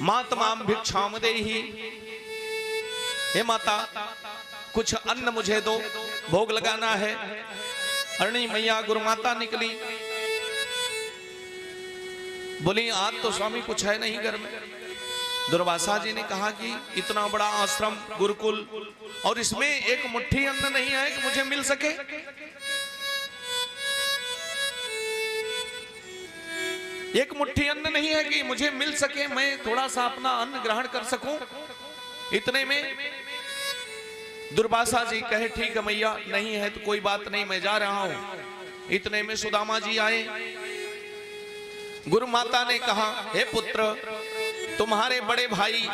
मातमाम भिक्षाम देहि, हे माता कुछ अन्न मुझे दो, भोग लगाना है। अरणी मैया गुरु माता निकली, बोली आज तो स्वामी कुछ है नहीं घर में। दुर्वासा जी ने कहा कि इतना बड़ा आश्रम गुरुकुल और इसमें एक मुट्ठी अन्न नहीं है कि मुझे मिल सके। एक मुट्ठी अन्न नहीं है कि मुझे मिल सके, मैं थोड़ा सा अपना अन्न ग्रहण कर सकूं। इतने में दुर्वासा जी कहे ठीक है मैया, नहीं है तो कोई बात नहीं, मैं जा रहा हूं। इतने में सुदामा जी आए। गुरु माता ने कहा, हे पुत्र, तुम्हारे बड़े भाई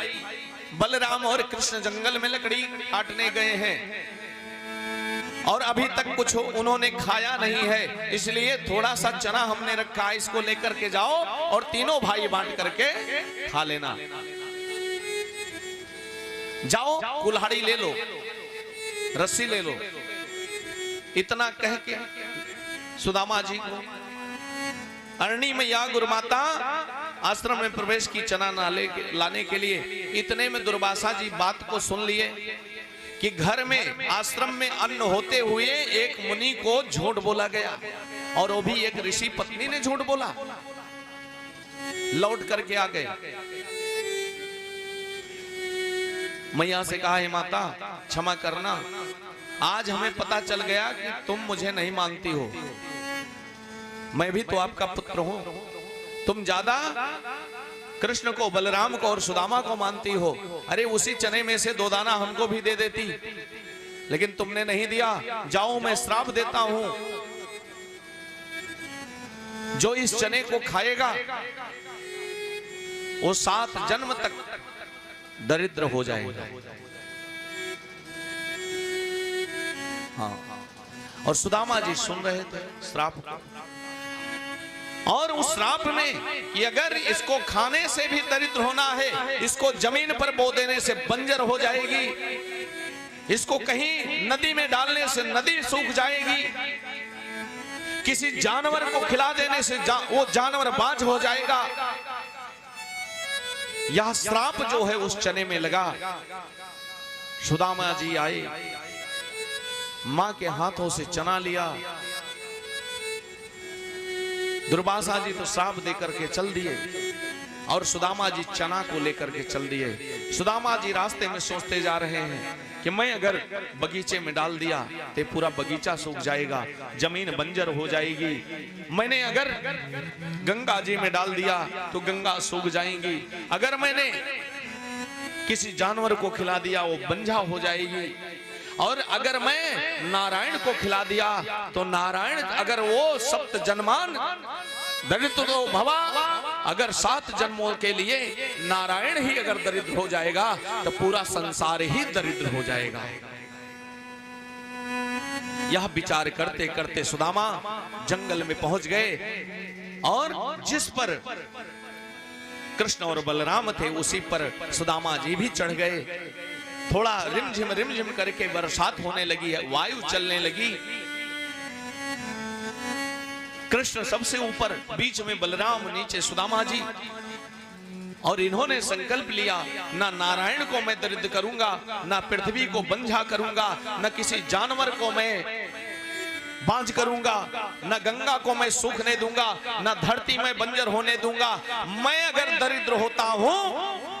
बलराम और कृष्ण जंगल में लकड़ी काटने गए हैं और अभी तक कुछ उन्होंने खाया नहीं है, इसलिए थोड़ा सा चना हमने रखा है, इसको लेकर के जाओ और तीनों भाई बांट करके खा लेना। जाओ कुल्हाड़ी ले लो, रस्सी ले लो। इतना कह के सुदामा जी को अरणी मैया गुरु माता आश्रम में प्रवेश की चना लाने के लिए। इतने में दुर्वासा जी बात को सुन लिए कि घर में आश्रम में अन्न होते हुए एक मुनि को झूठ बोला गया, और वो भी एक ऋषि पत्नी ने झूठ बोला। लौट करके आ गए। मैया से कहा, हे माता क्षमा करना, आज हमें पता चल गया कि तुम मुझे नहीं मानती हो, मैं भी तो आपका पुत्र हूं। तुम ज्यादा कृष्ण को, बलराम को और सुदामा को मानती हो। अरे उसी चने में से 2 दाना हमको भी दे देती, लेकिन तुमने नहीं दिया। जाओ मैं श्राप देता हूं, जो इस चने को खाएगा वो 7 जन्म तक दरिद्र हो जाएगा। हाँ, और सुदामा जी सुन रहे थे श्राप, और उस श्राप में कि अगर इसको खाने से भी दरिद्र होना है, इसको जमीन पर बो देने से बंजर हो जाएगी, इसको कहीं नदी में डालने से नदी सूख जाएगी, किसी जानवर को खिला देने से वो जानवर बाज हो जाएगा। यह श्राप जो है उस चने में लगा। सुदामा जी आए, मां के हाथों से चना लिया। दुर्वासा जी तो श्राप देकर के चल दिए और सुदामा जी चना को लेकर के चल दिए। सुदामा जी रास्ते में सोचते जा रहे हैं कि मैं अगर बगीचे में डाल दिया तो पूरा बगीचा सूख जाएगा, जमीन बंजर हो जाएगी। मैंने अगर गंगा जी में डाल दिया तो गंगा सूख जाएगी। अगर मैंने किसी जानवर को खिला दिया वो बंझा हो जाएगी। और अगर मैं नारायण को खिला दिया तो नारायण, अगर वो 7 जन्मान दरिद्र तो भवा, अगर 7 जन्मों के लिए नारायण ही अगर दरिद्र हो जाएगा तो पूरा संसार ही दरिद्र हो जाएगा। यह विचार करते करते सुदामा जंगल में पहुंच गए, और जिस पर कृष्ण और बलराम थे उसी पर सुदामा जी भी चढ़ गए। थोड़ा रिमझिम करके बरसात होने लगी है, वायु चलने लगी। कृष्ण सबसे ऊपर, बीच में बलराम, नीचे सुदामा जी। और इन्होंने संकल्प लिया, ना नारायण को मैं दरिद्र करूंगा, ना पृथ्वी को बंझा करूंगा, ना किसी जानवर को मैं बांझ करूंगा, ना गंगा को मैं सूखने दूंगा, ना धरती में बंजर होने दूंगा। मैं अगर दरिद्र होता हूं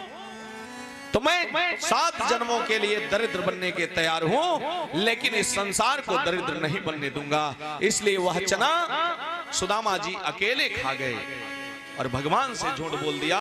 तो मैं 7 जन्मों के लिए दरिद्र बनने के तैयार हूं, लेकिन इस संसार को दरिद्र नहीं बनने दूंगा। इसलिए वह चना सुदामा जी अकेले खा गए और भगवान से झूठ बोल दिया।